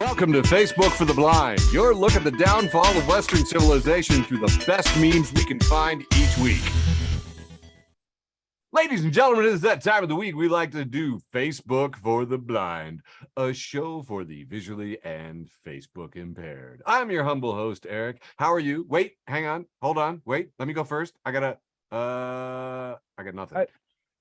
Welcome to Facebook for the Blind, your look at the downfall of Western civilization through the best memes we can find each week. Ladies and gentlemen, it is that time of the week we like to do Facebook for the Blind, a show for the visually and Facebook impaired. I'm your humble host, Eric. How are you? Wait, hang on, hold on, wait, let me go first. I got nothing.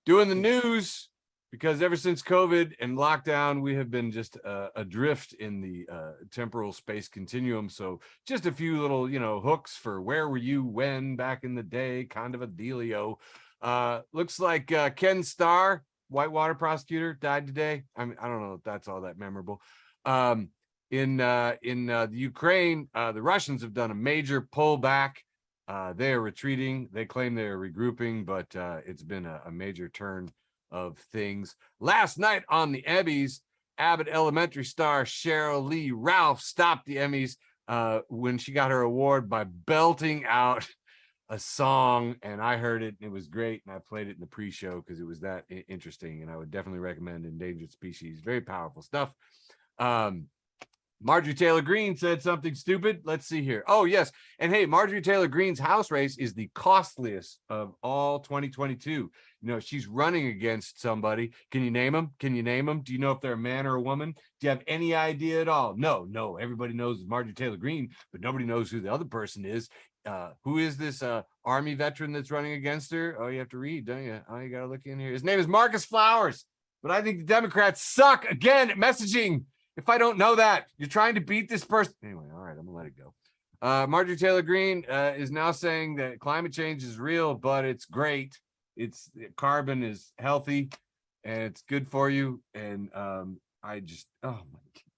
Doing the news, because ever since COVID and lockdown, we have been just adrift in the temporal space continuum. So just a few little, hooks for where were you when back in the day, kind of a dealio. Looks like Ken Starr, Whitewater prosecutor, died today. I mean, I don't know if that's all that memorable. In the Ukraine, the Russians have done a major pullback. They are retreating. They claim they are regrouping, but it's been a major turn of things. Last night on the Emmys, Abbott Elementary star Cheryl Lee Ralph stopped the Emmys when she got her award by belting out a song, and I heard it and it was great, and I played it in the pre-show because it was that interesting, and I would definitely recommend Endangered Species. Very powerful stuff. Marjorie Taylor Greene said something stupid. Let's see here. Oh, yes. And hey, Marjorie Taylor Greene's House race is the costliest of all 2022. She's running against somebody. Can you name them? Do you know if they're a man or a woman? Do you have any idea at all? No. Everybody knows Marjorie Taylor Greene, but nobody knows who the other person is. Who is this Army veteran that's running against her? Oh, you have to read, don't you? Oh, you got to look in here. His name is Marcus Flowers. But I think the Democrats suck again at messaging. If I don't know that, you're trying to beat this person. Anyway, all right, I'm gonna let it go. Marjorie Taylor Greene is now saying that climate change is real, but it's great. Carbon is healthy and it's good for you. And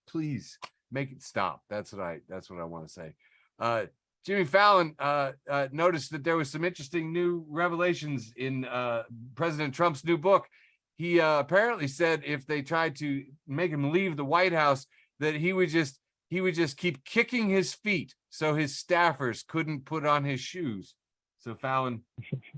please make it stop. That's what I want to say. Jimmy Fallon noticed that there was some interesting new revelations in President Trump's new book. He apparently said if they tried to make him leave the White House, that he would just keep kicking his feet so his staffers couldn't put on his shoes. So Fallon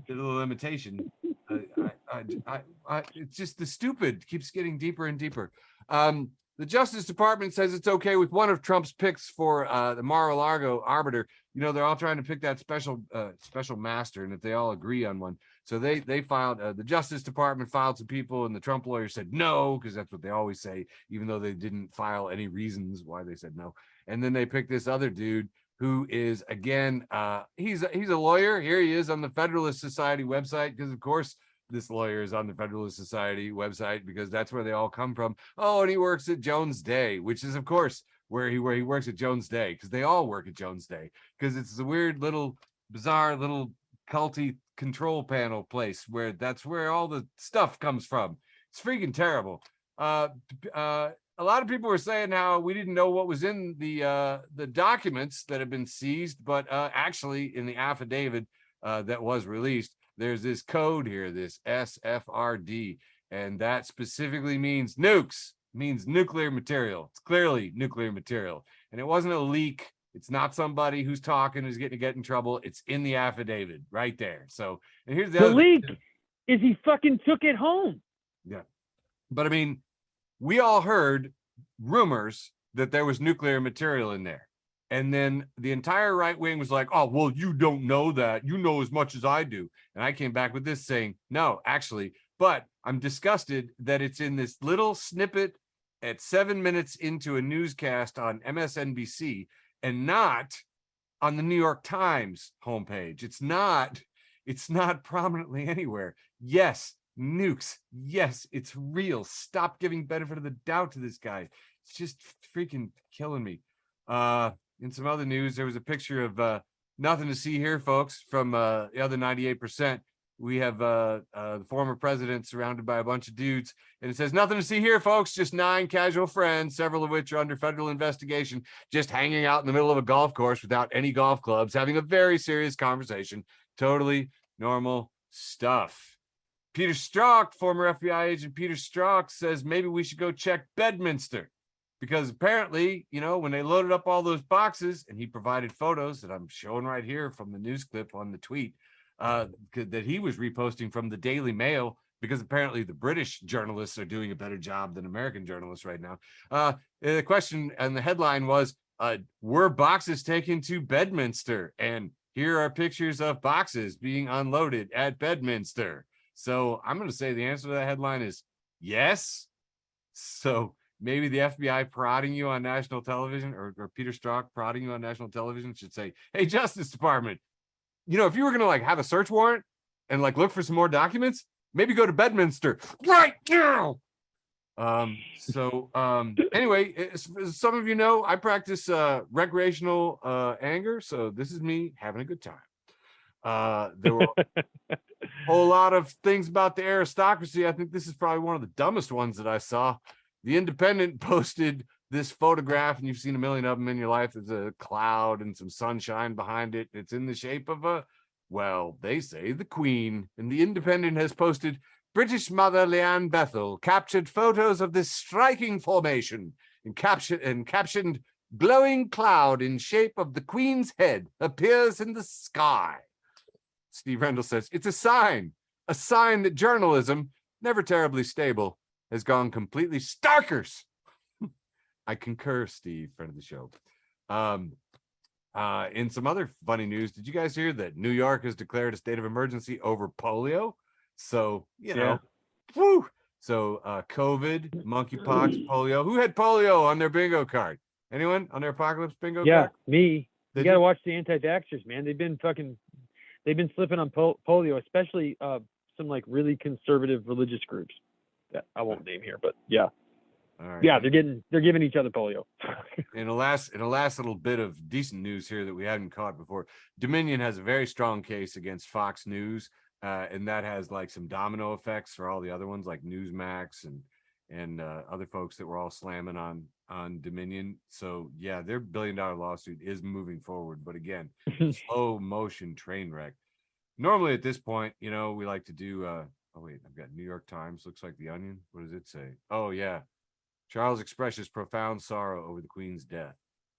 did a little imitation. It's just the stupid keeps getting deeper and deeper. The Justice Department says it's okay with one of Trump's picks for the Mar-a-Lago arbiter. They're all trying to pick that special master, and if they all agree on one. So they filed, the Justice Department filed some people, and the Trump lawyers said no, because that's what they always say, even though they didn't file any reasons why they said no. And then they picked this other dude who is, again, he's a lawyer. Here he is on the Federalist Society website, because of course this lawyer is on the Federalist Society website because that's where they all come from. Oh, and he works at Jones Day, which is of course where he works at Jones Day, because they all work at Jones Day, because it's a weird little bizarre little culty control panel place where that's where all the stuff comes from. It's freaking terrible. A lot of people were saying how we didn't know what was in the documents that have been seized, but actually in the affidavit that was released, there's this code here, this SFRD, and that specifically means nukes, means nuclear material. It's clearly nuclear material, and it wasn't a leak. It's not somebody who's talking who's getting in trouble. It's in the affidavit right there. So, and here's the other leak is he fucking took it home. Yeah, but I mean, we all heard rumors that there was nuclear material in there. And then the entire right wing was like, oh, well, you don't know that. You know as much as I do. And I came back with this saying, no, actually, but I'm disgusted that it's in this little snippet at 7 minutes into a newscast on MSNBC and not on the New York Times homepage. It's not prominently anywhere. Yes, nukes. Yes, it's real. Stop giving benefit of the doubt to this guy. It's just freaking killing me. In some other news, there was a picture of nothing to see here, folks, from the other 98%. We have the former president surrounded by a bunch of dudes, and it says nothing to see here, folks, just 9 casual friends, several of which are under federal investigation, just hanging out in the middle of a golf course without any golf clubs, having a very serious conversation. Totally normal stuff. Peter Strzok, former FBI agent Peter Strzok, says maybe we should go check Bedminster. Because apparently, when they loaded up all those boxes, and he provided photos that I'm showing right here from the news clip on the tweet that he was reposting from the Daily Mail, because apparently the British journalists are doing a better job than American journalists right now. The question and the headline was, were boxes taken to Bedminster? And here are pictures of boxes being unloaded at Bedminster. So I'm going to say the answer to that headline is yes. So maybe the FBI prodding you on national television, or Peter Strzok prodding you on national television, should say, hey, Justice Department, if you were going to like have a search warrant and like look for some more documents, maybe go to Bedminster right now. Anyway, as some of you know, I practice recreational anger, so this is me having a good time. There were a whole lot of things about the aristocracy. I think this is probably one of the dumbest ones that I saw. The Independent posted this photograph, and you've seen a million of them in your life. There's a cloud and some sunshine behind it. It's in the shape of they say the Queen. And the Independent has posted, British mother Leanne Bethel captured photos of this striking formation and captioned, glowing cloud in shape of the Queen's head appears in the sky. Steve Rendell says, it's a sign that journalism, never terribly stable, has gone completely starkers. I concur, Steve, friend of the show. In some other funny news, did you guys hear that New York has declared a state of emergency over polio? So, woo. So COVID, monkeypox, polio. Who had polio on their bingo card? Anyone on their apocalypse bingo card? Yeah, me. You got to watch the anti-vaxxers, man. They've been slipping on polio, especially some like really conservative religious groups that I won't name here, but yeah. All right. Yeah, they're giving each other polio. In a last little bit of decent news here that we hadn't caught before, Dominion has a very strong case against Fox News, and that has like some domino effects for all the other ones like Newsmax and other folks that were all slamming on Dominion. So yeah, their $1 billion lawsuit is moving forward, but again, slow motion train wreck. Normally at this point, we like to do oh wait, I've got New York Times, looks like the Onion. What does it say? Oh yeah. Charles expresses profound sorrow over the Queen's death.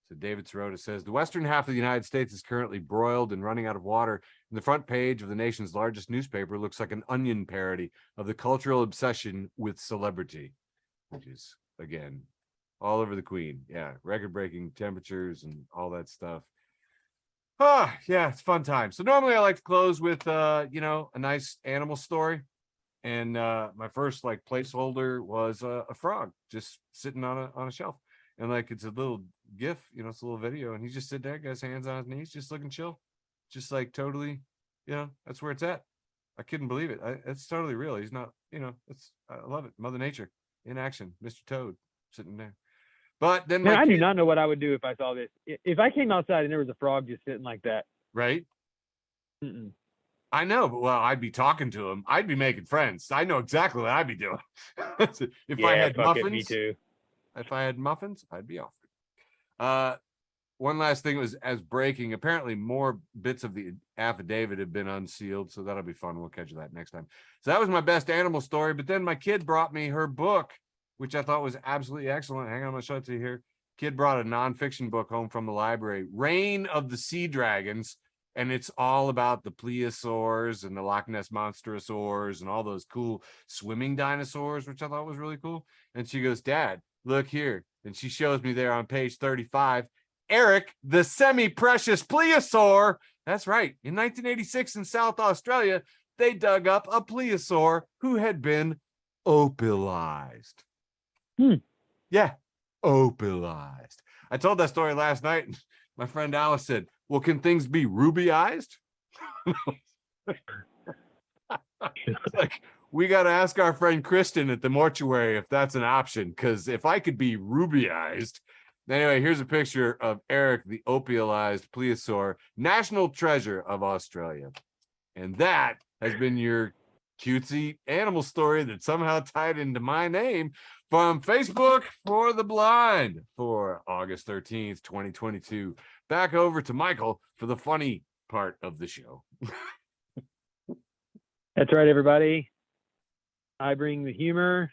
So David Sirota says, the western half of the United States is currently broiled and running out of water. And the front page of the nation's largest newspaper looks like an Onion parody of the cultural obsession with celebrity, which is, again, all over the Queen. Yeah, record-breaking temperatures and all that stuff. Yeah, it's fun time. So normally I like to close with, a nice animal story. And my first like placeholder was a frog just sitting on a shelf, and like it's a little gif, it's a little video, and he's just sitting there, got his hands on his knees, just looking chill, just like totally, that's where it's at. I couldn't believe it. It's totally real. He's not, I love it. Mother Nature in action, Mr. Toad sitting there. But then I do not know what I would do if I saw this. If I came outside and there was a frog just sitting like that, right? Mm-mm. I know, but I'd be talking to him. I'd be making friends. I know exactly what I'd be doing. If I had muffins, me too. If I had muffins, I'd be off. One last thing was as breaking. Apparently, more bits of the affidavit have been unsealed, so that'll be fun. We'll catch that next time. So that was my best animal story. But then my kid brought me her book, which I thought was absolutely excellent. Hang on, I'm gonna show it to you here. Kid brought a nonfiction book home from the library, Reign of the Sea Dragons. And it's all about the plesiosaurs and the Loch Ness monsterosaurs and all those cool swimming dinosaurs, which I thought was really cool. And she goes, Dad, look here. And she shows me there on page 35, Eric, the semi-precious plesiosaur. That's right. In 1986 in South Australia, they dug up a plesiosaur who had been opalized. Yeah, opalized. I told that story last night, and my friend Alice said, well, can things be rubyized? Like, we got to ask our friend Kristen at the mortuary if that's an option, because if I could be rubyized. Anyway, here's a picture of Eric, the opalized plesiosaur, national treasure of Australia. And that has been your cutesy animal story that somehow tied into my name from Facebook for the Blind for August 13th, 2022. Back over to Michael for the funny part of the show. That's right, everybody. I bring the humor.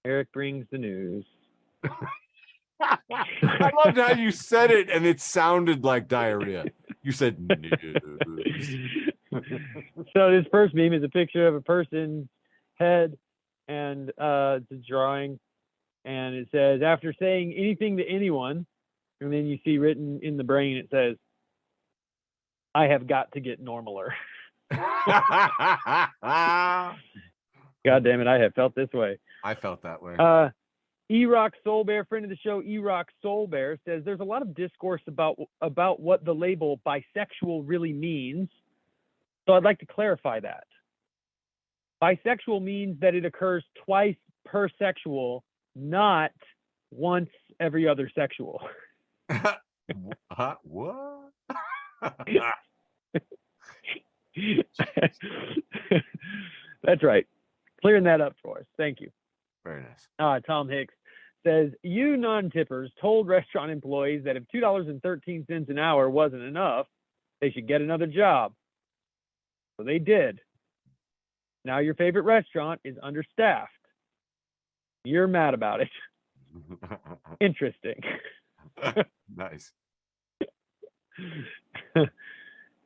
Eric brings the news. I loved how you said it, and it sounded like diarrhea. You said news. So this first meme is a picture of a person's head, and it's a drawing, and it says, after saying anything to anyone, and then you see written in the brain, it says, I have got to get normaler. God damn it, I have felt this way. I felt that way. E-Rock Soul Bear, friend of the show, E-Rock Soul Bear, says there's a lot of discourse about what the label bisexual really means. So I'd like to clarify that. Bisexual means that it occurs twice per sexual, not once every other sexual. What? That's right. Clearing that up for us. Thank you. Very nice. Tom Hicks says, you non-tippers told restaurant employees that if $2.13 an hour wasn't enough, they should get another job. So they did. Now your favorite restaurant is understaffed. You're mad about it. Interesting. Nice.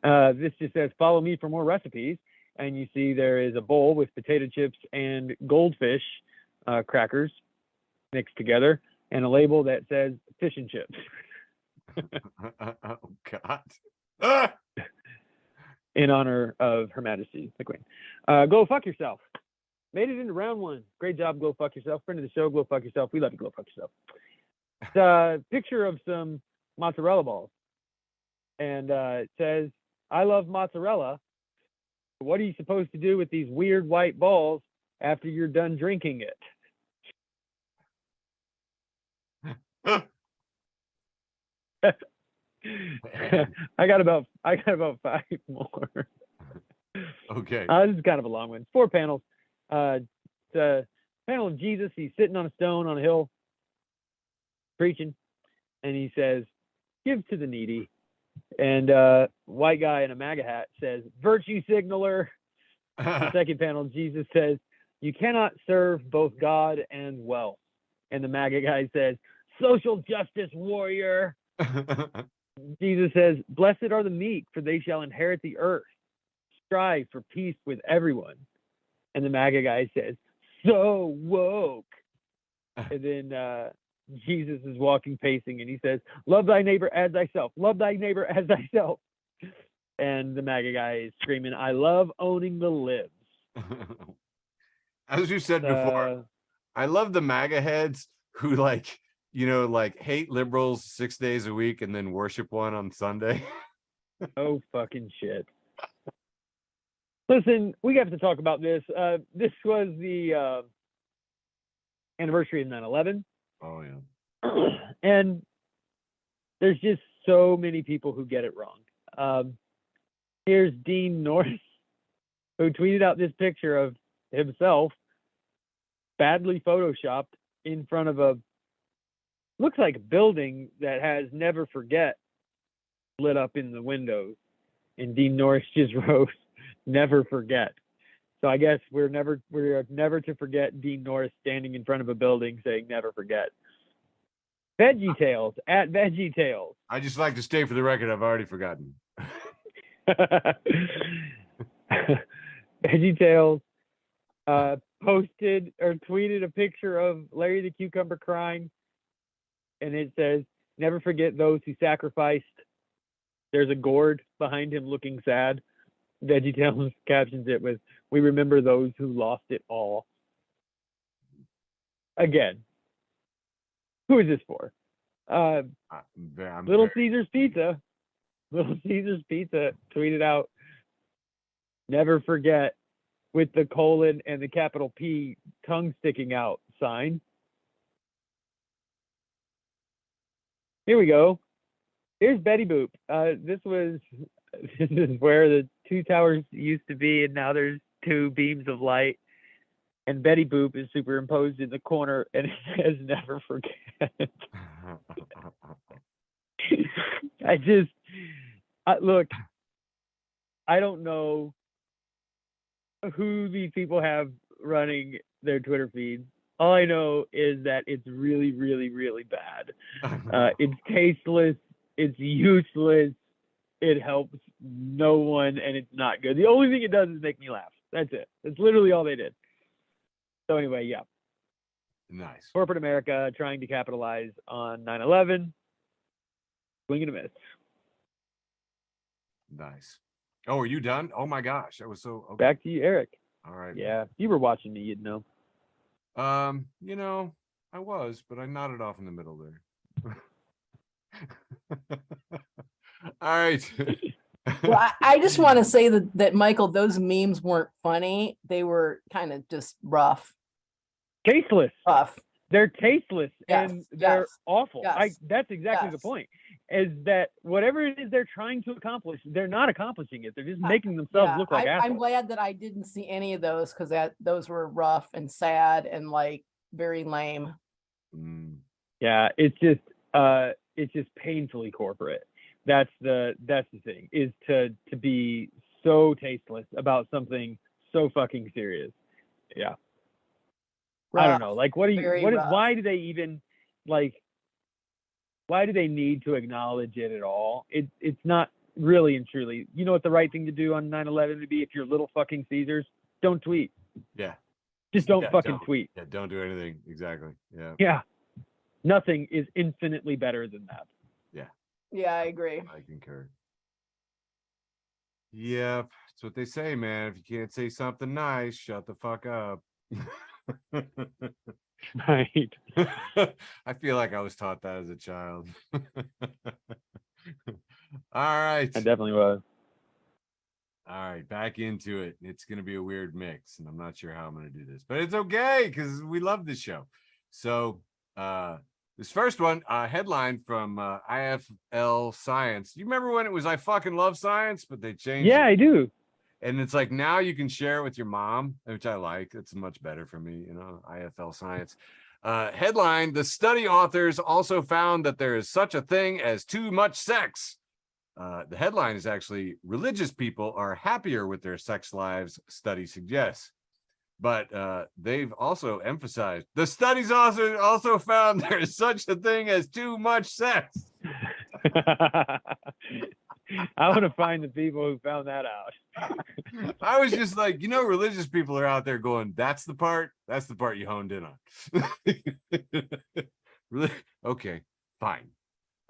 This just says, follow me for more recipes. And you see there is a bowl with potato chips and goldfish crackers mixed together, and a label that says fish and chips. Oh, God. In honor of Her Majesty the Queen. Go fuck yourself. Made it into round one. Great job, Go Fuck Yourself. Friend of the show, Go Fuck Yourself. We love you, Go Fuck Yourself. It's a picture of some mozzarella balls. And it says, I love mozzarella. What are you supposed to do with these weird white balls after you're done drinking it? I got about 5 more. Okay. This is kind of a long one. It's 4 panels. It's a panel of Jesus. He's sitting on a stone on a hill preaching, and he says, give to the needy. And white guy in a MAGA hat says, virtue signaler. The second panel, Jesus says, you cannot serve both God and wealth. And the MAGA guy says, social justice warrior. Jesus says, blessed are the meek, for they shall inherit the earth. Strive for peace with everyone. And the MAGA guy says, so woke. And then Jesus is walking, pacing, and he says, love thy neighbor as thyself. Love thy neighbor as thyself. And the MAGA guy is screaming, I love owning the libs. As you said before, I love the MAGA heads who hate liberals 6 days a week and then worship one on Sunday. Oh, fucking shit. Listen, we have to talk about this. This was the anniversary of 9/11. Oh, yeah. And there's just so many people who get it wrong. Here's Dean Norris, who tweeted out this picture of himself badly photoshopped in front of looks like a building that has never forget lit up in the windows. And Dean Norris just wrote, never forget. So I guess we're never to forget Dean Norris standing in front of a building saying never forget. Veggie Tales at Veggie Tales. I just like to state for the record, I've already forgotten. Veggie Tales posted or tweeted a picture of Larry the Cucumber crying, and it says, never forget those who sacrificed. There's a gourd behind him looking sad. Veggie Tales captions it with, we remember those who lost it all. Again, who is this for? Little Caesar's Pizza. Little Caesar's Pizza tweeted out, never forget, with the colon and the capital P tongue sticking out sign. Here we go. Here's Betty Boop. This is where the 2 towers used to be, and now there's 2 beams of light. And Betty Boop is superimposed in the corner, and it says never forget. Look, I don't know who these people have running their Twitter feeds. All I know is that it's really, really, really bad. It's tasteless. It's useless. it helps no one, and it's not good. The only thing it does is make me laugh. That's it. That's literally all they did. So anyway, yeah. Nice. Corporate America trying to capitalize on 9/11. Swing and a miss. Nice. Oh, are you done? Oh my gosh, that was so. Okay. Back to you, Eric. All right. Yeah, if you were watching me, you'd know. You know, I was, but I nodded off in the middle there. All right. Well, I just want to say that Michael, those memes weren't funny. They were kind of just rough. Tasteless. Rough. They're tasteless Yes, and they're yes, awful. yes, That's exactly the yes. point. Is that whatever it is they're trying to accomplish, they're not accomplishing it. They're just making themselves look like assholes. I'm glad that I didn't see any of those because those were rough and sad and like very lame. Yeah, it's just painfully corporate. That's the thing, is to be so tasteless about something so fucking serious. Yeah. Rough. I don't know. Like, Rough. why do they even, like, why do they need to acknowledge it at all? It's not really and truly, you know what the right thing to do on 9/11 would be if you're Little fucking Caesars? Don't tweet. Yeah. Just don't tweet. Yeah, don't do anything. Exactly. Yeah. Yeah. Nothing is infinitely better than that. Yeah. Yeah, I agree. I concur. Yep. That's what they say, man. If you can't say something nice, shut the fuck up. Right. I feel like I was taught that as a child. All right. I definitely was. All right, back into it. It's going to be a weird mix, and I'm not sure how I'm going to do this, but it's okay because we love this show. So, this first one, headline from IFL Science. You remember when it was I fucking love science, but they changed Yeah, it? I do. And it's like now you can share it with your mom, which I like. It's much better for me, IFL Science. Headline, the study authors also found that there is such a thing as too much sex. The headline is actually, religious people are happier with their sex lives, study suggests. But they've also emphasized, the studies also found there is such a thing as too much sex. I want to find the people who found that out. I was just like, religious people are out there going, that's the part you honed in on. Really? Okay, fine.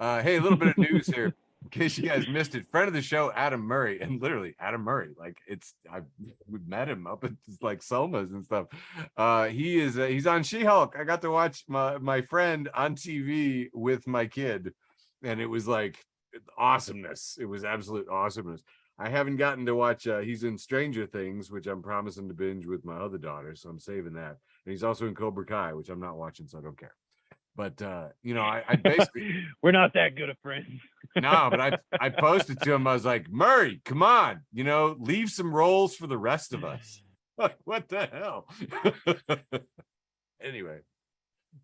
Hey, a little bit of news here. In case you guys missed it, friend of the show, Adam Murray, and literally Adam Murray, like we've met him up at like Selma's and stuff. He's on She-Hulk. I got to watch my friend on TV with my kid, and it was like awesomeness. It was absolute awesomeness. I haven't gotten to watch, he's in Stranger Things, which I'm promising to binge with my other daughter, so I'm saving that. And he's also in Cobra Kai, which I'm not watching, so I don't care. But I basically we're not that good of friends. No, but I posted to him. I was like, Murray, come on, leave some roles for the rest of us. Like, what the hell? Anyway,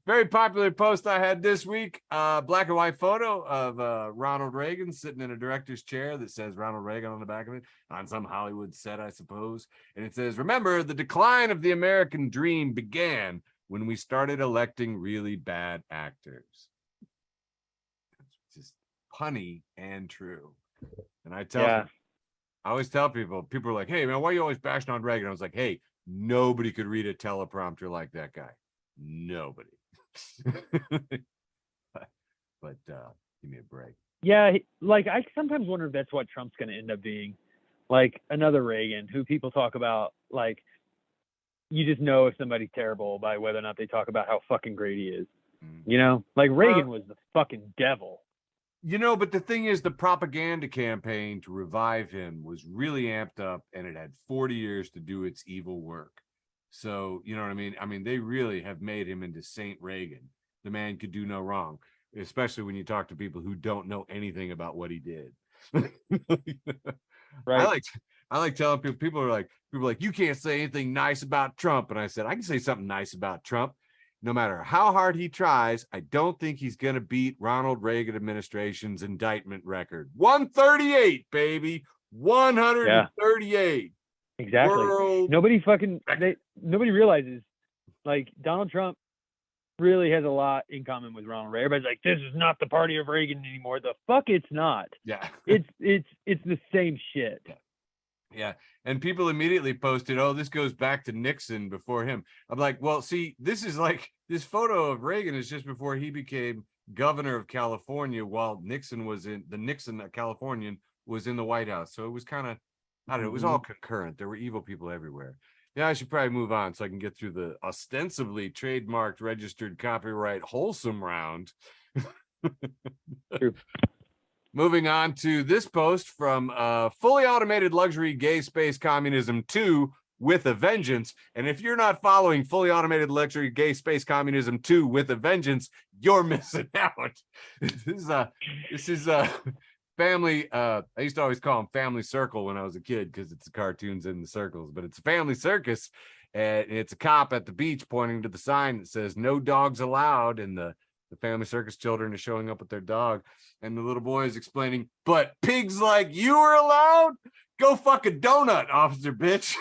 very popular post I had this week. Black and white photo of Ronald Reagan sitting in a director's chair that says Ronald Reagan on the back of it, on some Hollywood set, I suppose. And it says, remember, the decline of the American dream began when we started electing really bad actors. It's just punny and true. And I always tell people are like, hey man, why are you always bashing on Reagan? I was like, hey, nobody could read a teleprompter like that guy. Nobody. but give me a break. Yeah, like I sometimes wonder if that's what Trump's going to end up being, like another Reagan, who people talk about, like, you just know if somebody's terrible by whether or not they talk about how fucking great he is. Like Reagan was the fucking devil. But the thing is, the propaganda campaign to revive him was really amped up, and it had 40 years to do its evil work. So, you know what I mean? I mean, they really have made him into Saint Reagan. The man could do no wrong, especially when you talk to people who don't know anything about what he did. Right. I like telling people are like, you can't say anything nice about Trump. And I said, I can say something nice about Trump. No matter how hard he tries, I don't think he's going to beat Ronald Reagan administration's indictment record. 138, baby. 138. Yeah. Exactly. Nobody realizes, like, Donald Trump really has a lot in common with Ronald Reagan. Everybody's like, this is not the party of Reagan anymore. The fuck it's not. Yeah. It's the same shit. Yeah. And people immediately posted, oh, this goes back to Nixon before him. I'm like, well, see, this is like this photo of Reagan is just before he became governor of California while Nixon was in the Nixon Californian was in the White House. So it was kind of, I don't know, it was all concurrent. There were evil people everywhere. Yeah, I should probably move on so I can get through the ostensibly trademarked, registered, copyright, wholesome round. True. Moving on to this post from Fully Automated Luxury Gay Space Communism 2 with a Vengeance. And if you're not following Fully Automated Luxury Gay Space Communism 2 with a Vengeance, you're missing out. This is family. I used to always call them Family Circle when I was a kid because it's the cartoons in the circles, but it's a family circus. And it's a cop at the beach pointing to the sign that says no dogs allowed, and the family circus children are showing up with their dog, and the little boy is explaining, but pigs like you are allowed? Go fuck a donut, officer bitch.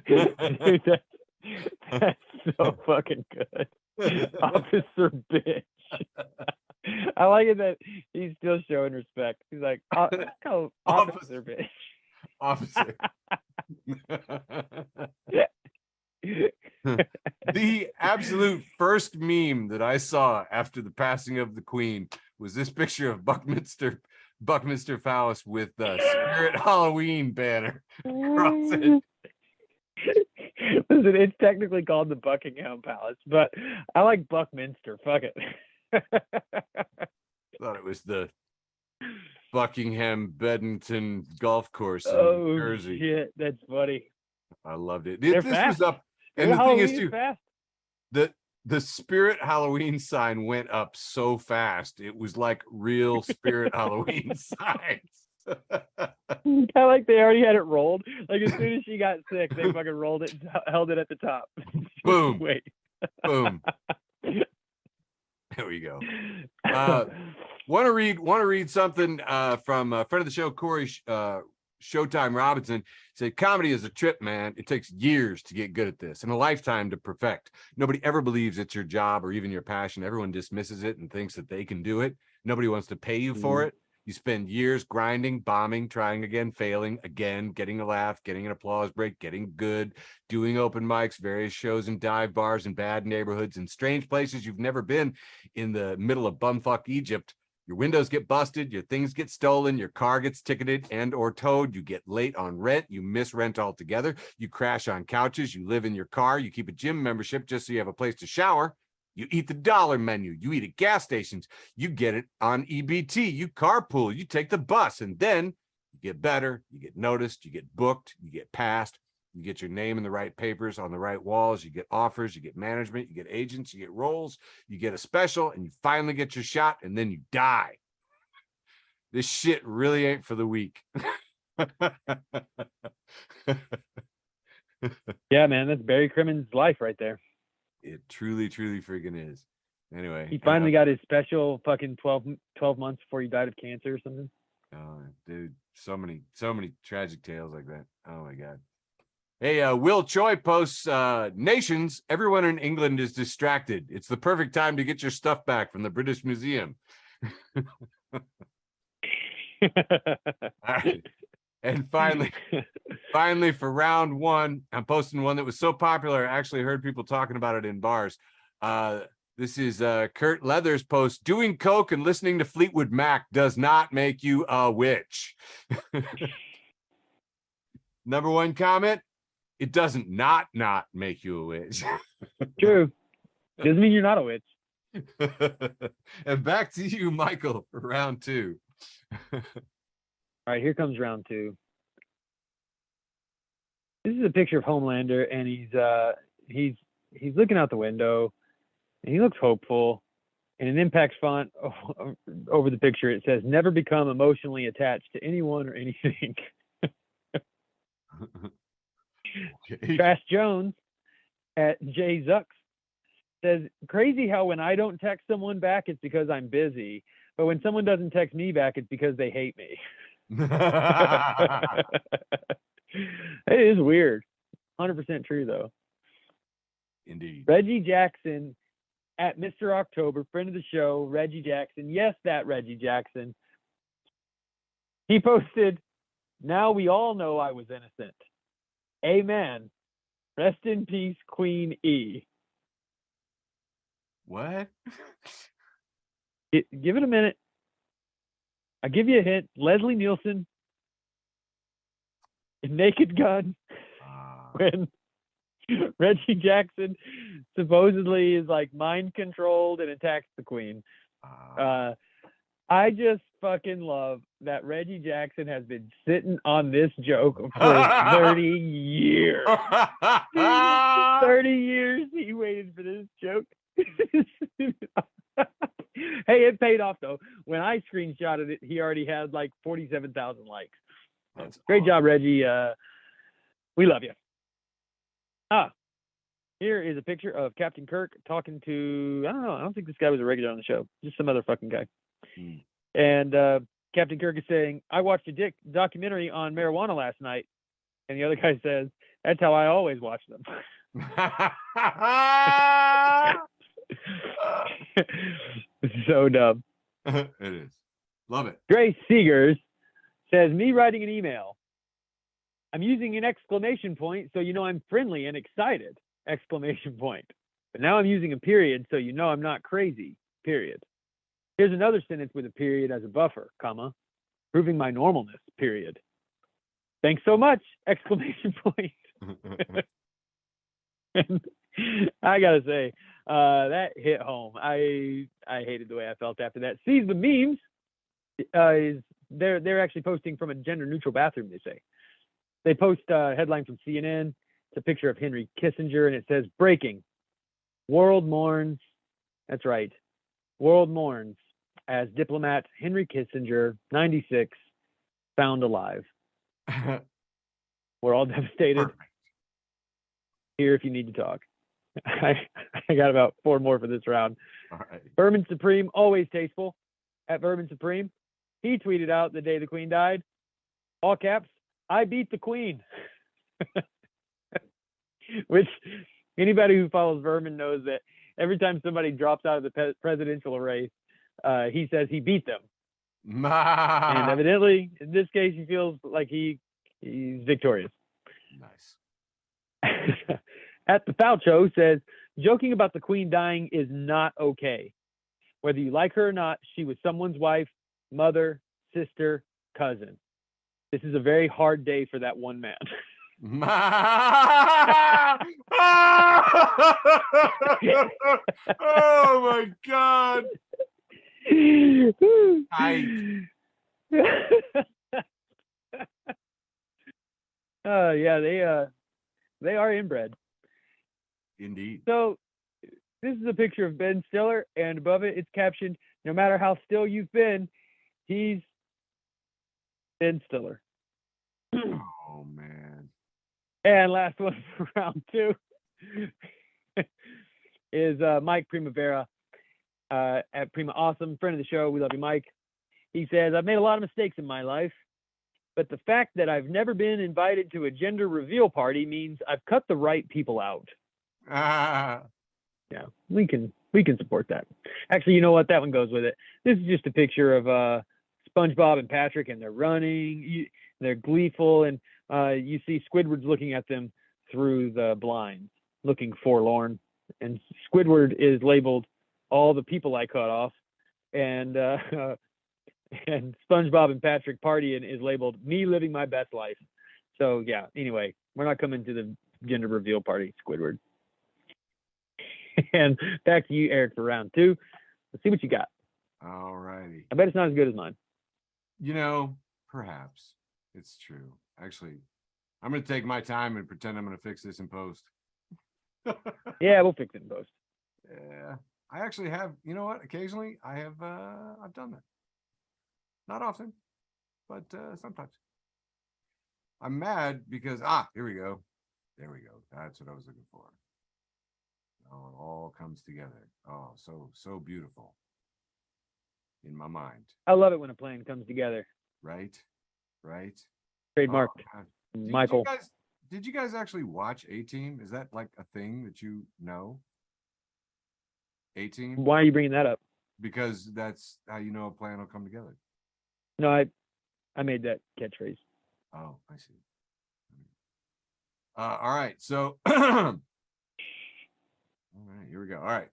Dude, that's so fucking good. Officer bitch. I like it that he's still showing respect. He's like, officer bitch. Officer. The absolute first meme that I saw after the passing of the Queen was this picture of Buckminster Palace with the Spirit Halloween banner across it. Listen, it's technically called the Buckingham Palace, but I like Buckminster. Fuck it. Thought it was the Buckingham Bedminster golf course in Oh New Jersey. shit, that's funny. I loved it. They're This fast. was up, and Their the thing is Halloween's too, fast. the Spirit Halloween sign went up so fast. It was like real Spirit Halloween signs. I like they already had it rolled. Like as soon as she got sick, they fucking rolled it and held it at the top. Boom. Wait. Boom. There we go. Want to read something from a friend of the show, Corey Showtime Robinson. Said, comedy is a trip, man. It takes years to get good at this and a lifetime to perfect. Nobody ever believes it's your job or even your passion. Everyone dismisses it and thinks that they can do it. Nobody wants to pay you for it. You spend years grinding, bombing, trying again, failing again, getting a laugh, getting an applause break, getting good, doing open mics, various shows in dive bars in bad neighborhoods and strange places you've never been, in the middle of bumfuck Egypt. Your windows get busted, your things get stolen, your car gets ticketed and or towed, you get late on rent, you miss rent altogether, you crash on couches, you live in your car, you keep a gym membership just so you have a place to shower. You eat the dollar menu, you eat at gas stations, you get it on EBT, you carpool, you take the bus, and then you get better, you get noticed, you get booked, you get passed, you get your name in the right papers on the right walls, you get offers, you get management, you get agents, you get roles, you get a special, and you finally get your shot, and then you die. This shit really ain't for the weak. Yeah, man, that's Barry Crimmins' life right there. It truly, truly freaking is. Anyway. He finally got his special fucking 12 months before he died of cancer or something. Oh, dude, so many tragic tales like that. Oh my God. Hey, Will Choi posts, nations, everyone in England is distracted. It's the perfect time to get your stuff back from the British Museum. All right. And finally for round one, I'm posting one that was so popular, I actually heard people talking about it in bars. This is Kurt Leather's post, doing coke and listening to Fleetwood Mac does not make you a witch. Number one comment, it doesn't not make you a witch. True. Doesn't mean you're not a witch. And back to you, Michael, for round two. All right, here comes round two. This is a picture of Homelander, and he's looking out the window, and he looks hopeful. And in impact font over the picture, it says, "Never become emotionally attached to anyone or anything." Okay. Trash Jones at Jay Zucks says, "Crazy how when I don't text someone back, it's because I'm busy, but when someone doesn't text me back, it's because they hate me." It is weird. 100% true though. Indeed. Reggie Jackson at Mr. October, friend of the show, Reggie Jackson. Yes, that Reggie Jackson. He posted, "Now we all know I was innocent. Amen. Rest in peace, Queen E." What? Give it a minute. I'll give you a hint. Leslie Nielsen in Naked Gun when Reggie Jackson supposedly is like mind controlled and attacks the Queen. I just fucking love that Reggie Jackson has been sitting on this joke for 30 years. 30 years he waited for this joke. Hey, it paid off though. When I screenshotted it, he already had like 47,000 likes. That's Great awesome. job, Reggie. We love you. Here is a picture of Captain Kirk talking to, I don't know, I don't think this guy was a regular on the show, just some other fucking guy. And Captain Kirk is saying, "I watched a documentary on marijuana last night." And the other guy says, "That's how I always watch them." So dumb. It is. Love it. Grace Seegers says, "Me writing an email. I'm using an exclamation point, so you know I'm friendly and excited. Exclamation point. But now I'm using a period, so you know I'm not crazy. Period. Here's another sentence with a period as a buffer, comma, proving my normalness. Period. Thanks so much! Exclamation point." And I gotta say, that hit home. I hated the way I felt after that. See, the memes is they're actually posting from a gender neutral bathroom. They say they post a headline from CNN. It's a picture of Henry Kissinger, and it says, "Breaking: World mourns." That's right, world mourns as diplomat Henry Kissinger, 96, found alive. We're all devastated. Perfect. Here if you need to talk. I got about 4 more for this round. All right. Vermin Supreme, always tasteful. At Vermin Supreme, he tweeted out the day the Queen died, all caps, "I beat the Queen." Which anybody who follows Vermin knows that every time somebody drops out of the presidential race, he says he beat them. And evidently, in this case, he feels like he's victorious. Nice. At the Faucho says, "Joking about the Queen dying is not okay. Whether you like her or not, she was someone's wife, mother, sister, cousin. This is a very hard day for that one man." Oh my God. Yeah, they are inbred. Indeed. So this is a picture of Ben Stiller, and above it, it's captioned, "No matter how still you've been, he's Ben Stiller." Oh man. And last one for round 2 is Mike Primavera at Prima Awesome, friend of the show. We love you, Mike. He says, "I've made a lot of mistakes in my life, but the fact that I've never been invited to a gender reveal party means I've cut the right people out." Yeah, we can support that. Actually, you know what? That one goes with it. This is just a picture of SpongeBob and Patrick, and they're running. They're gleeful, and you see Squidward's looking at them through the blinds, looking forlorn. And Squidward is labeled "all the people I cut off," and and SpongeBob and Patrick partying is labeled "me living my best life." So yeah. Anyway, we're not coming to the gender reveal party, Squidward. And back to you, Eric, for round 2. Let's see what you got. All righty. I bet it's not as good as mine. You know, perhaps it's true. Actually, I'm going to take my time and pretend I'm going to fix this in post. Yeah, we'll fix it in post. Yeah, I actually have. You know what? Occasionally, I've done that. Not often, but sometimes. I'm mad because here we go. There we go. That's what I was looking for. Oh, it all comes together. Oh, so beautiful in my mind. I love it when a plan comes together. Right? right? Trademark. Oh, God. Michael. Did you guys actually watch A-Team? Is that like a thing that you know? A-Team? Why are you bringing that up? Because that's how you know a plan will come together. No, I made that catchphrase. Oh, I see. All right. So, all right, here we go. All right.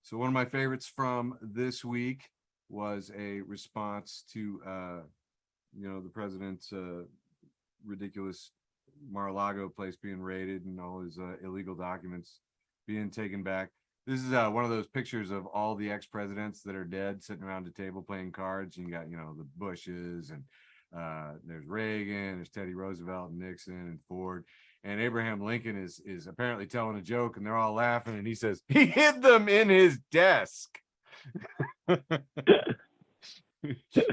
So one of my favorites from this week was a response to, the president's ridiculous Mar-a-Lago place being raided and all his illegal documents being taken back. This is one of those pictures of all the ex-presidents that are dead sitting around a table playing cards. And you got, the Bushes and there's Reagan, there's Teddy Roosevelt, and Nixon, and Ford. And Abraham Lincoln is apparently telling a joke, and they're all laughing. And he says he hid them in his desk. It's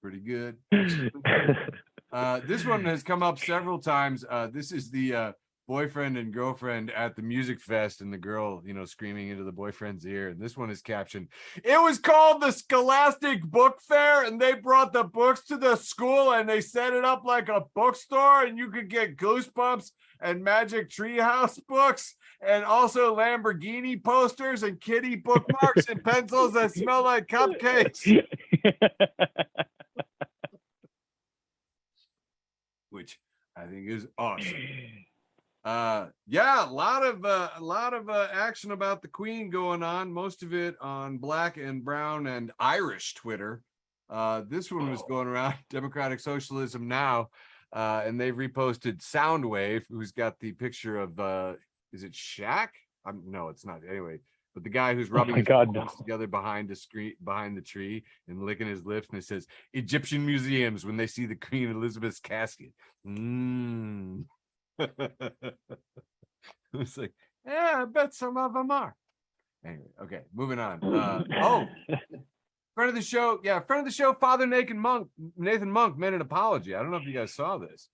pretty good. This one has come up several times. This is the boyfriend and girlfriend at the music fest, and the girl, screaming into the boyfriend's ear. And this one is captioned, "It was called the Scholastic Book Fair, and they brought the books to the school, and they set it up like a bookstore, and you could get Goosebumps and Magic Treehouse books, and also Lamborghini posters and kitty bookmarks and pencils that smell like cupcakes." Which I think is awesome. Yeah, a lot of action about the Queen going on, most of it on Black and Brown and Irish Twitter. This one was going around Democratic Socialism Now, and they've reposted Soundwave, who's got the picture of is it Shaq? No, it's not. Anyway, but the guy who's rubbing his palms together behind the tree and licking his lips, and it says Egyptian museums when they see the Queen Elizabeth's casket. It's like, yeah, I bet some of them are. Anyway, okay, moving on. Friend of the show, Father Nathan Monk made an apology. I don't know if you guys saw this,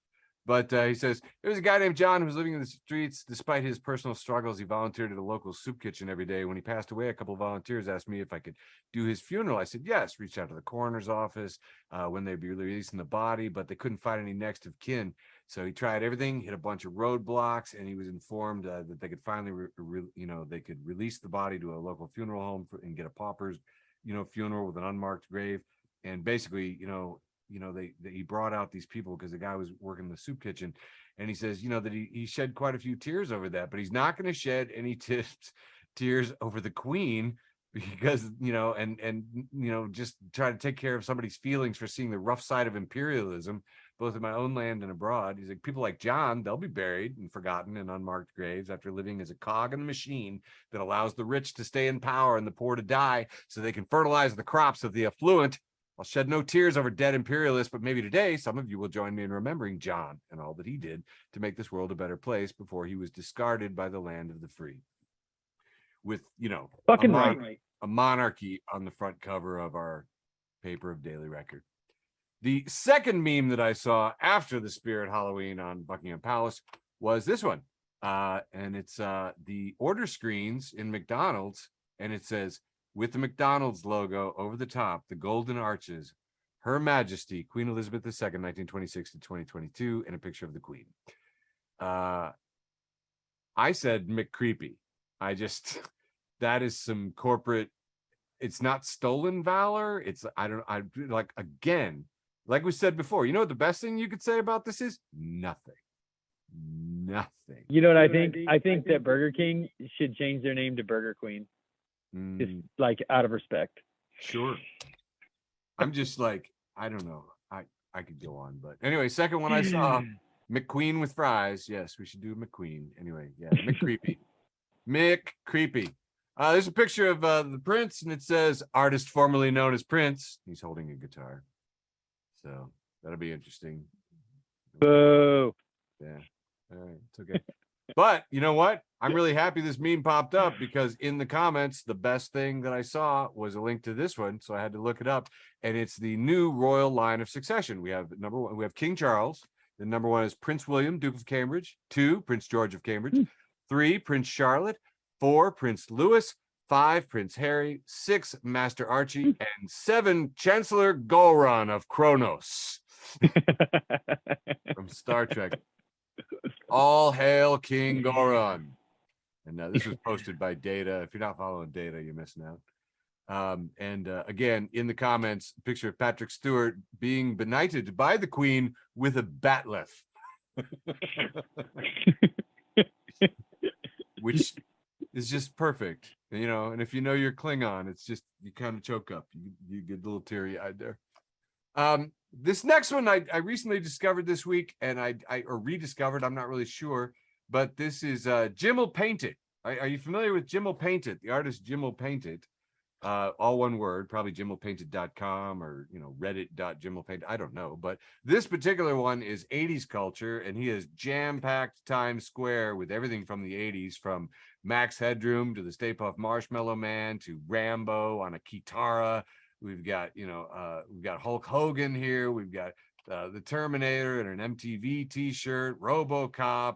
but he says there was a guy named John who was living in the streets. Despite his personal struggles, he volunteered at a local soup kitchen every day. When he passed away, a couple of volunteers asked me if I could do his funeral. I said yes. Reached out to the coroner's office when they'd be releasing the body, but they couldn't find any next of kin. So he tried everything, hit a bunch of roadblocks, and he was informed that they could finally, they could release the body to a local funeral home and get a pauper's, funeral with an unmarked grave. And basically, he brought out these people because the guy was working in the soup kitchen, and he says, that he shed quite a few tears over that, but he's not going to shed any tears over the Queen because, just try to take care of somebody's feelings for seeing the rough side of imperialism, both in my own land and abroad. He's like, people like John, they'll be buried and forgotten in unmarked graves after living as a cog in the machine that allows the rich to stay in power and the poor to die so they can fertilize the crops of the affluent. I'll shed no tears over dead imperialists, but maybe today some of you will join me in remembering John and all that he did to make this world a better place before he was discarded by the land of the free. With, fucking right. A monarchy on the front cover of our paper of Daily Record. The second meme that I saw after the Spirit Halloween on Buckingham Palace was this one. And it's the order screens in McDonald's, and it says, with the McDonald's logo over the top, the golden arches, Her Majesty, Queen Elizabeth II, 1926 to 2022, and a picture of the Queen. I said McCreepy. That is some corporate, it's not stolen valor. It's, again, like we said before, what the best thing you could say about this is? Nothing. You know what I think? I think that Burger King should change their name to Burger Queen. Just out of respect. Sure. I'm just I don't know. I could go on, but anyway, second one I saw, McQueen with fries. Yes, we should do McQueen. Anyway, yeah, McCreepy. McCreepy. There's a picture of the Prince, and it says artist formerly known as Prince. He's holding a guitar. So that'll be interesting. Boo. Yeah. All right. It's okay. But you know what? I'm really happy this meme popped up because in the comments, the best thing that I saw was a link to this one. So I had to look it up. And it's the new royal line of succession. We have number one, we have King Charles. The number one is Prince William, Duke of Cambridge. 2, Prince George of Cambridge. 3, Prince Charlotte. 4, Prince Louis. 5 Prince Harry, 6 Master Archie, and 7 Chancellor Goron of Kronos from Star Trek. All hail King Goron. And this was posted by Data. If you're not following Data, you're missing out. Again, in the comments, a picture of Patrick Stewart being benighted by the Queen with a batleth. Which is just perfect, you know. And if you know you're Klingon, it's just, you kind of choke up. You get a little teary-eyed there. This next one I recently discovered this week, and I rediscovered, I'm not really sure, but this is Jim will paint it. Are you familiar with Jim will paint it? The artist Jim will paint it. All one word, probably jimwillpaintit.com or, you know, reddit.jimwillpaint. I don't know, but this particular one is 80s culture, and he has jam-packed Times Square with everything from the 80s, from Max Headroom to the Stay Puft Marshmallow Man to Rambo on a Kitara. We've got, you know, we've got Hulk Hogan here. We've got the Terminator in an MTV t-shirt, RoboCop,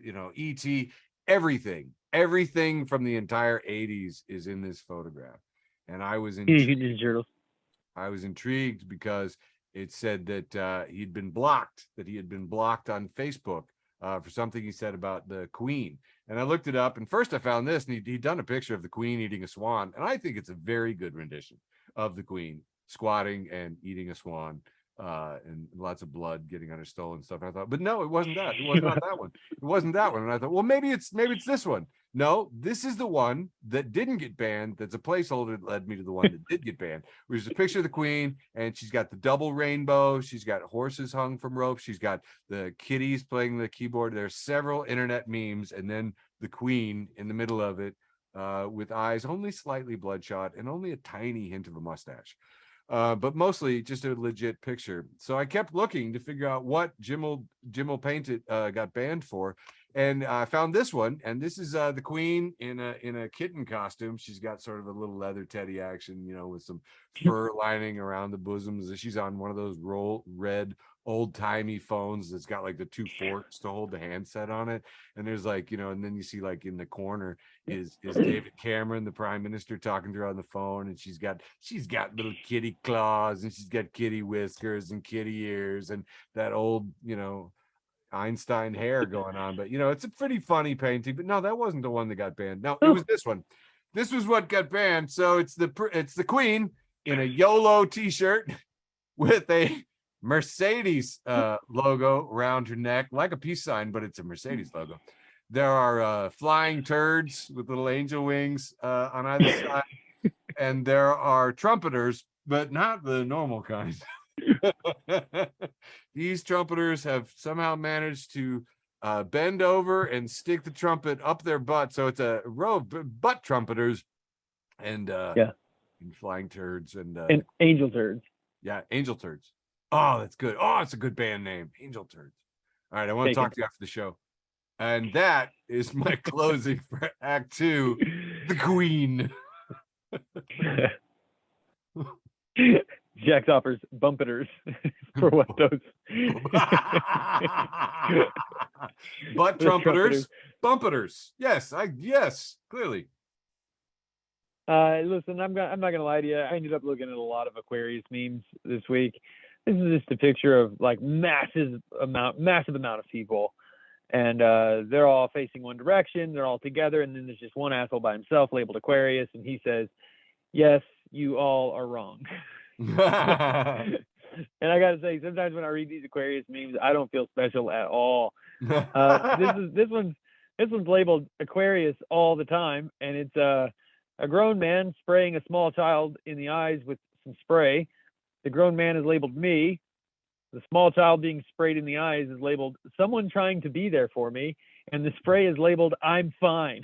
you know, E.T., everything from the entire 80s is in this photograph. And I was intrigued because it said that he had been blocked on Facebook for something he said about the Queen. And I looked it up, and first I found this, and he'd done a picture of the Queen eating a swan, and I think it's a very good rendition of the Queen squatting and eating a swan, and lots of blood getting on her stole and stuff. I thought, but no, it wasn't that. It was not that one. It wasn't that one. And I thought, well, maybe it's this one. No, this is the one that didn't get banned. That's a placeholder that led me to the one that did get banned, which is a picture of the Queen, and she's got the double rainbow. She's got horses hung from ropes. She's got the kitties playing the keyboard. There's several internet memes, and then the Queen in the middle of it, with eyes only slightly bloodshot and only a tiny hint of a mustache. But mostly just a legit picture. So I kept looking to figure out what Jim will paint it got banned for. And I found this one, and this is the Queen in a kitten costume. She's got sort of a little leather teddy action, you know, with some fur lining around the bosoms. She's on one of those red old-timey phones that's got like the 2 forks to hold the handset on it. And there's like, you know, and then you see like in the corner is David Cameron, the Prime Minister, talking to her on the phone, and she's got little kitty claws, and she's got kitty whiskers and kitty ears and that old, you know, Einstein hair going on. But you know, it's a pretty funny painting. But no, that wasn't the one that got banned. No, it was this one. This was what got banned. So it's the Queen in a YOLO t-shirt with a Mercedes logo around her neck, like a peace sign, but it's a Mercedes logo. There are flying turds with little angel wings on either side, and there are trumpeters, but not the normal kind. These trumpeters have somehow managed to bend over and stick the trumpet up their butt, so it's a row of butt trumpeters and and flying turds and angel turds. Yeah, angel turds. Oh, that's good. Oh, it's a good band name, Angel Turds. All right, I want to talk to you after the show. And that is my closing for Act 2, the Queen. Jax offers bumpeters for what those butt trumpeters, bumpeters. Yes, clearly. Listen, I'm not gonna lie to you. I ended up looking at a lot of Aquarius memes this week. This is just a picture of like massive amount of people, and they're all facing one direction. They're all together, and then there's just one asshole by himself labeled Aquarius, and he says, "Yes, you all are wrong." And I gotta say, sometimes when I read these Aquarius memes, I don't feel special at all. This one's labeled Aquarius all the time, and it's a grown man spraying a small child in the eyes with some spray. The grown man is labeled me. The small child being sprayed in the eyes is labeled someone trying to be there for me, and the spray is labeled I'm fine.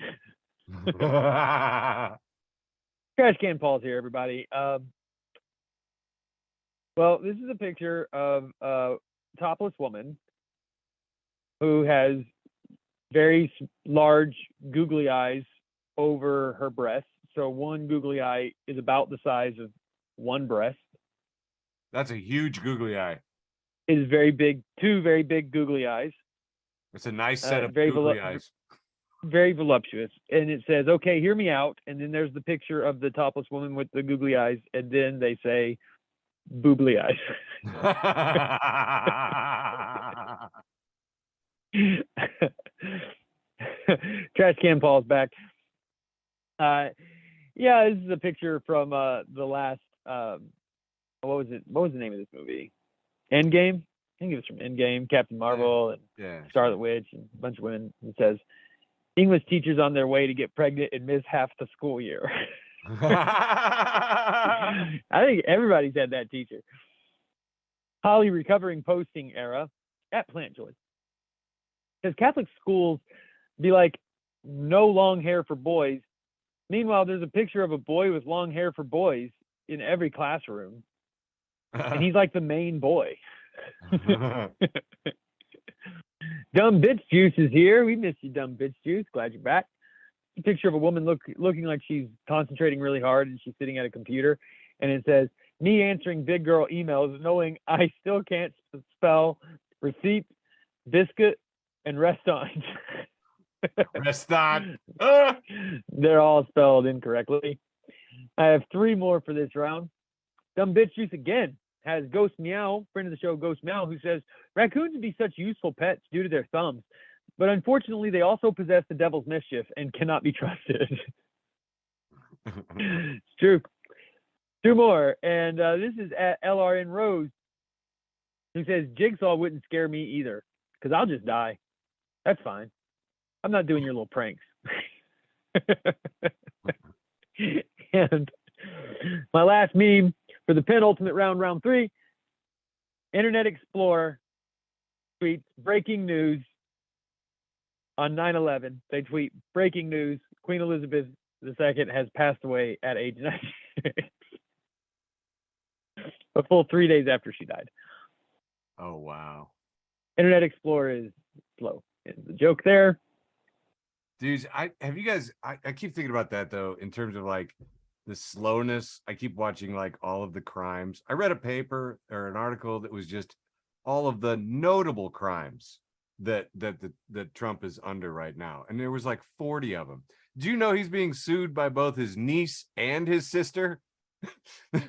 Trash can Paul's here, everybody. Well, this is a picture of a topless woman who has very large googly eyes over her breasts. So one googly eye is about the size of one breast. That's a huge googly eye. It is very big, 2 very big googly eyes. It's a nice set of googly eyes. very voluptuous, and it says, "Okay, hear me out." And then there's the picture of the topless woman with the googly eyes, and then they say, "Boobly eyes." Trash can Paul's back. Yeah, this is a picture from the last. What was it? What was the name of this movie? Endgame. I think it was from Endgame. Captain Marvel and Scarlet Witch and a bunch of women. It says, "English teachers on their way to get pregnant and miss half the school year." I think everybody's had that teacher. Holly recovering posting era at Plant Joy. Because Catholic schools be like, no long hair for boys. Meanwhile, there's a picture of a boy with long hair for boys in every classroom. And he's like the main boy. Dumb Bitch Juice is here. We miss you, Dumb Bitch Juice. Glad you're back. A picture of a woman looking like she's concentrating really hard and she's sitting at a computer. And it says, "Me answering big girl emails, knowing I still can't spell receipt, biscuit, and restaurant." Restaurant. They're all spelled incorrectly. I have 3 more for this round. Dumb Bitch Juice again has Ghost Meow, friend of the show, Ghost Meow, who says, "Raccoons would be such useful pets due to their thumbs, but unfortunately they also possess the devil's mischief and cannot be trusted." It's true. 2 more, and this is at LRN Rose, who says, "Jigsaw wouldn't scare me either, because I'll just die. That's fine. I'm not doing your little pranks." And my last meme for the penultimate round, round 3, Internet Explorer tweets breaking news on 9/11. They tweet, "Breaking news, Queen Elizabeth II has passed away at age 96. A full 3 days after she died. Oh, wow. Internet Explorer is slow. Is the joke there? Dudes, I keep thinking about that though, in terms of like the slowness. I keep watching like all of the crimes. I read a paper or an article that was just all of the notable crimes that Trump is under right now. And there was like 40 of them. Do you know he's being sued by both his niece and his sister?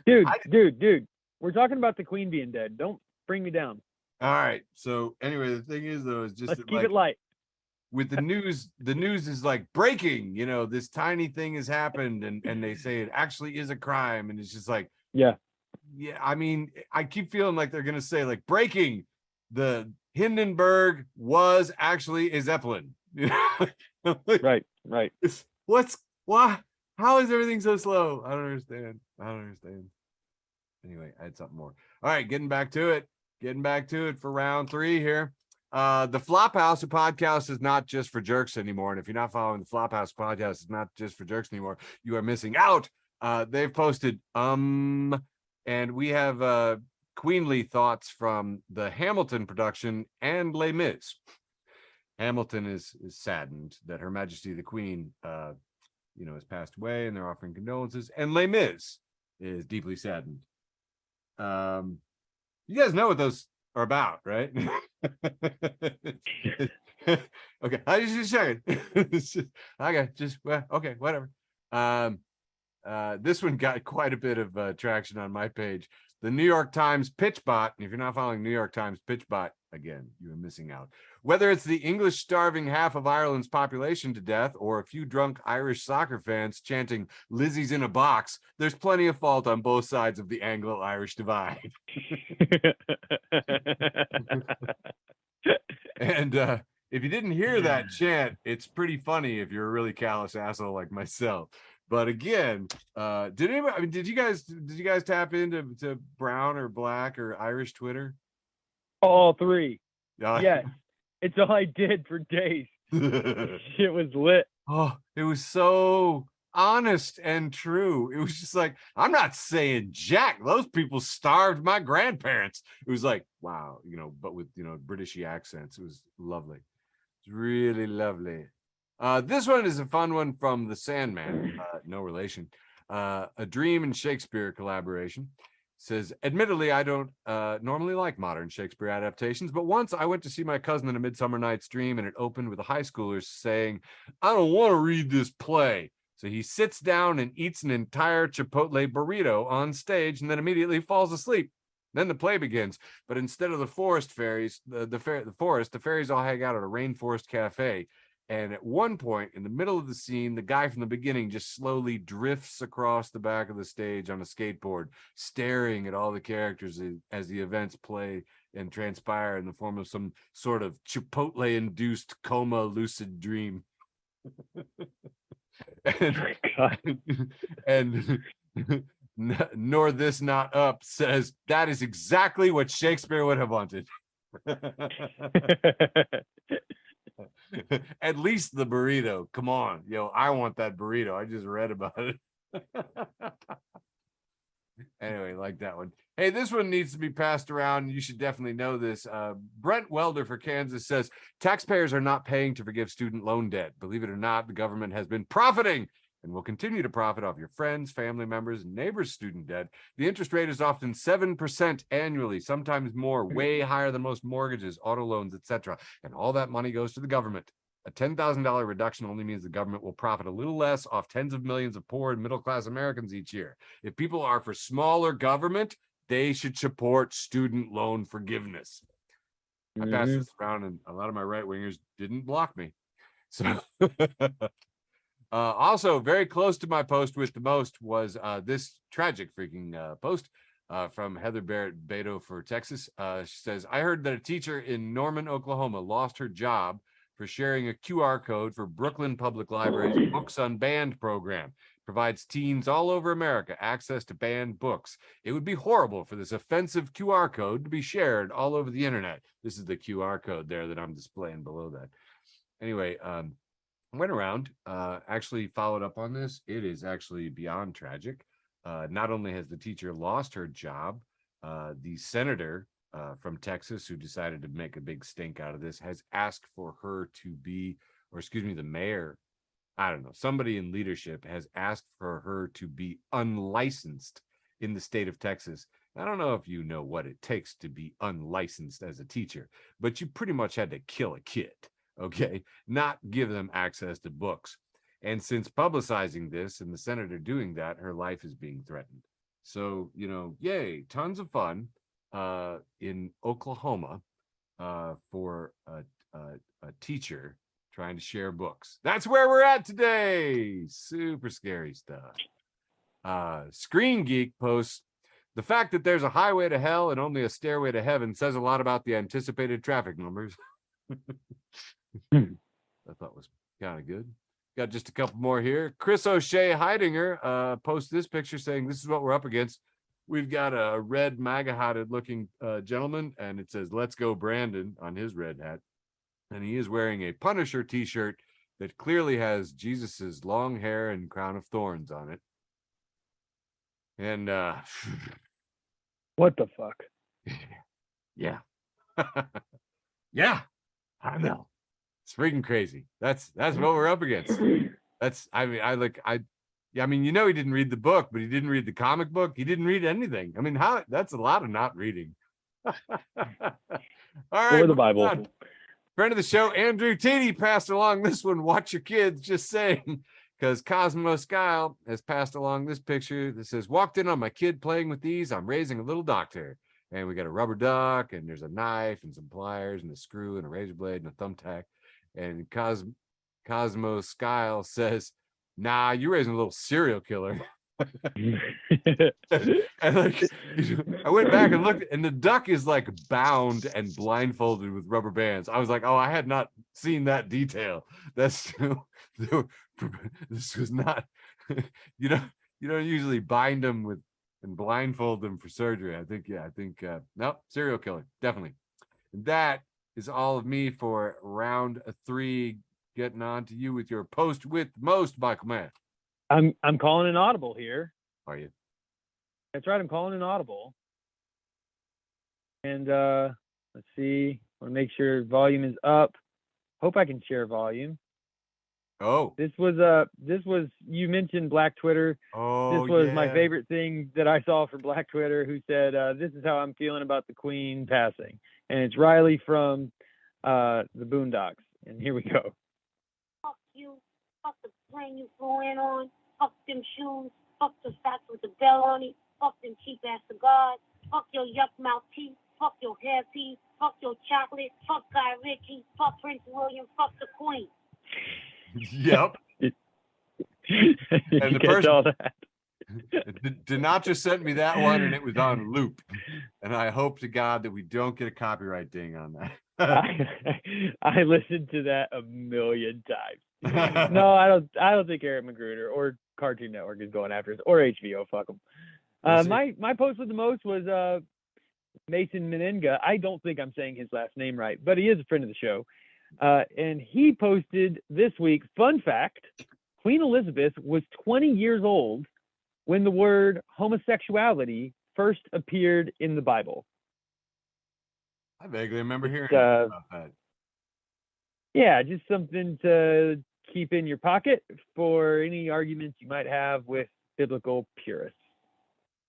Dude. We're talking about the Queen being dead. Don't bring me down. All right. So anyway, the thing is though, is just Let's that, keep like, it light. with the news is like breaking, this tiny thing has happened and they say it actually is a crime. And it's just like, yeah. I mean, I keep feeling like they're going to say like breaking, the Hindenburg was actually a Zeppelin. Right. Why? How is everything so slow? I don't understand. Anyway, I had something more. All right, getting back to it for round 3 here. The Flophouse podcast is not just for jerks anymore. And if you're not following the Flophouse podcast, it's not just for jerks anymore. You are missing out. They've posted and we have queenly thoughts from the Hamilton production and Les Mis. Hamilton is saddened that Her Majesty the Queen has passed away, and they're offering condolences. And Les Mis is deeply saddened. You guys know what those are about, right? Okay, I just checking. Okay, whatever. This one got quite a bit of traction on my page. The New York Times pitch bot. And if you're not following New York Times pitch bot, again, you are missing out. Whether it's the English starving half of Ireland's population to death or a few drunk Irish soccer fans chanting "Lizzie's in a box," there's plenty of fault on both sides of the Anglo-Irish divide. And if you didn't hear that chant, it's pretty funny if you're a really callous asshole like myself. But again, did you guys tap into brown or black or Irish Twitter? All 3. Yes. It's all I did for days. Shit was lit. Oh, it was so honest and true. It was just like, I'm not saying jack. Those people starved my grandparents. It was like, wow, but with Britishy accents. It was lovely. It's really lovely. This one is a fun one from The Sandman, no relation. A Dream and Shakespeare collaboration. says, admittedly, I don't normally like modern Shakespeare adaptations, but once I went to see my cousin in A Midsummer Night's Dream, and it opened with the high schoolers saying, I don't want to read this play. So he sits down and eats an entire Chipotle burrito on stage and then immediately falls asleep. Then the play begins, but instead of the forest fairies, the fairies all hang out at a rainforest cafe. And at one point in the middle of the scene, the guy from the beginning just slowly drifts across the back of the stage on a skateboard, staring at all the characters as the events play and transpire in the form of some sort of Chipotle-induced coma lucid dream. And, and nor this not up says that is exactly what Shakespeare would have wanted. At least the burrito. Come on, yo, I want that burrito. I just read about it. Anyway, like that one. Hey, this one needs to be passed around. You should definitely know this. Brent Welder for Kansas says taxpayers are not paying to forgive student loan debt. Believe it or not, the government has been profiting and will continue to profit off your friends, family members, and neighbors' student debt. The interest rate is often 7% annually, sometimes more, way higher than most mortgages, auto loans, etc. And all that money goes to the government. A $10,000 reduction only means the government will profit a little less off tens of millions of poor and middle-class Americans each year. If people are for smaller government, they should support student loan forgiveness. I passed this around and a lot of my right-wingers didn't block me. So also very close to my post with the most was this tragic freaking post from Heather Barrett Beto for Texas. She says, I heard that a teacher in Norman, Oklahoma lost her job for sharing a QR code for Brooklyn Public Library's Books Unbanned program. Provides teens all over America access to banned books. It would be horrible for this offensive QR code to be shared all over the internet. This is the QR code there that I'm displaying below that. Anyway, went around, actually followed up on this. It is actually beyond tragic. Not only has the teacher lost her job, the senator from Texas, who decided to make a big stink out of this, has asked for her to be, or excuse me, the mayor, I don't know, somebody in leadership has asked for her to be unlicensed in the state of Texas. I don't know if you know what it takes to be unlicensed as a teacher, but you pretty much had to kill a kid, okay? Not give them access to books. And since publicizing this and the senator doing that, her life is being threatened. So, you know, yay, tons of fun in Oklahoma for a teacher trying to share books. That's where we're at today. Super scary stuff. Screen Geek posts, the fact that there's a highway to hell and only a stairway to heaven says a lot about the anticipated traffic numbers. I thought was kind of good. Got just a couple more here. Chris O'Shea Heidinger posts this picture saying, this is what we're up against. We've got a red MAGA-hatted looking gentleman, and it says, let's go Brandon on his red hat. And he is wearing a Punisher t-shirt that clearly has Jesus's long hair and crown of thorns on it. And what the fuck? Yeah. Yeah, I know. It's freaking crazy. That's what we're up against. I mean, you know, he didn't read the book, but he didn't read the comic book. He didn't read anything. I mean, that's a lot of not reading. All right. Or the Bible. On. Friend of the show, Andrew Teedy passed along this one. Watch your kids, just saying, because Cosmo Skyle has passed along this picture that says, walked in on my kid playing with these. I'm raising a little doctor. And we got a rubber duck, and there's a knife and some pliers and a screw and a razor blade and a thumbtack. And Cosmo Skyle says, nah, you're raising a little serial killer. And like, I went back and looked, and the duck is like bound and blindfolded with rubber bands. I was like, oh, I had not seen that detail. This was not, you don't usually bind them with and blindfold them for surgery. I think nope, serial killer, definitely. And that is all of me for round 3. Getting on to you with your post with most, Michael Mann. I'm calling an audible here. Are you? That's right, I'm calling an audible. And let's see. I want to make sure volume is up. Hope I can share volume. Oh, This was you mentioned Black Twitter. oh, This was my yeah. favorite thing that I saw for Black Twitter, who said, "This is how I'm feeling about the Queen passing," and it's Riley from the Boondocks. And here we go. Fuck you. Fuck the plane you flew in on. Fuck them shoes. Fuck the socks with the bell on it. Fuck them cheap ass cigars. Fuck your yuck mouth teeth. Fuck your hairpiece. Fuck your chocolate. Fuck Guy Ritchie. Fuck Prince William. Fuck the Queen. Yep. Did And you the catch person- all that? Dinacha sent me that one, and it was on loop. And I hope to God that we don't get a copyright ding on that. I listened to that a million times. No, I don't think Eric Magruder or Cartoon Network is going after us, or HBO. Fuck them. We'll see. My post with the most was Mason Menenga. I don't think I'm saying his last name right, but he is a friend of the show. And he posted this week, fun fact, Queen Elizabeth was 20 years old when the word homosexuality first appeared in the Bible. I vaguely remember hearing It's, about that. Yeah, just something to keep in your pocket for any arguments you might have with biblical purists.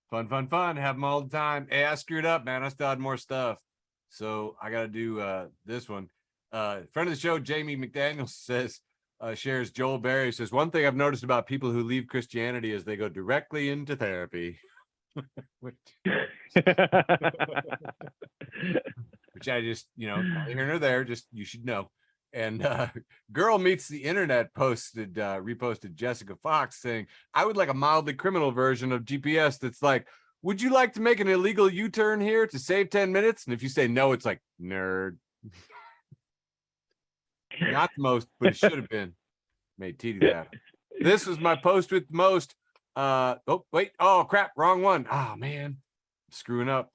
Fun, fun, fun. Have them all the time. Hey, I screwed up, man. I still had more stuff. So I got to do this one. Friend of the show, Jamie McDaniel says, shares Joel Berry says, one thing I've noticed about people who leave Christianity is they go directly into therapy. which I just, neither here nor there, just you should know. And Girl Meets the Internet reposted Jessica Fox saying, I would like a mildly criminal version of GPS that's like, would you like to make an illegal U-turn here to save 10 minutes? And if you say no, it's like, nerd. Not the most, but it should have been. Made T do that. This was my post with most. Oh crap, wrong one. Oh man, screwing up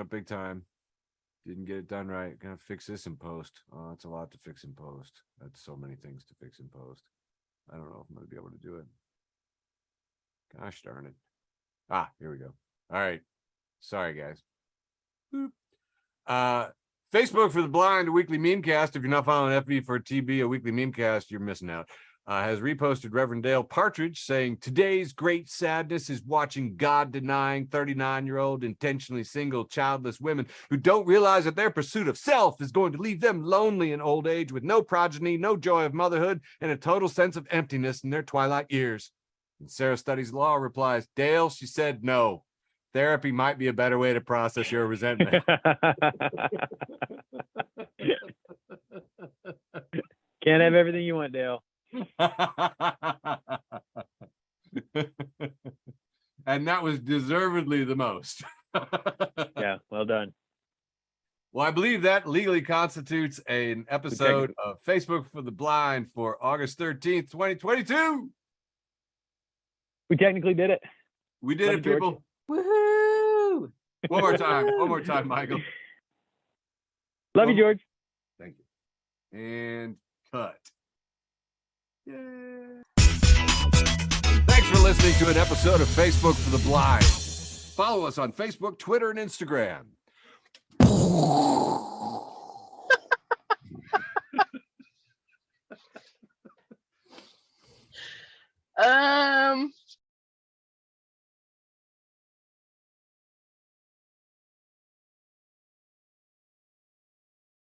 big time. Didn't get it done right. Gonna fix this in post. Oh, that's a lot to fix in post. That's so many things to fix in post. I don't know if I'm gonna be able to do it. Gosh darn it. Here we go. All right. Sorry guys. Boop. Facebook for the Blind, a weekly memecast. If you're not following FB for TB, a weekly memecast, you're missing out. Has reposted Reverend Dale Partridge saying, today's great sadness is watching God-denying 39-year-old intentionally single childless women who don't realize that their pursuit of self is going to leave them lonely in old age with no progeny, no joy of motherhood, and a total sense of emptiness in their twilight years. And Sarah Studies Law replies, Dale, she said no. Therapy might be a better way to process your resentment. Can't have everything you want, Dale. And that was deservedly the most. Yeah, well done. Well, I believe that legally constitutes an episode of Facebook for the Blind for August 13th, 2022. We technically did it. We did Love it, you, George. Woohoo! people. One more time, Michael. Love you, George. Thank you. And cut. Yay. Thanks for listening to an episode of Facebook for the Blind. Follow us on Facebook, Twitter, and Instagram.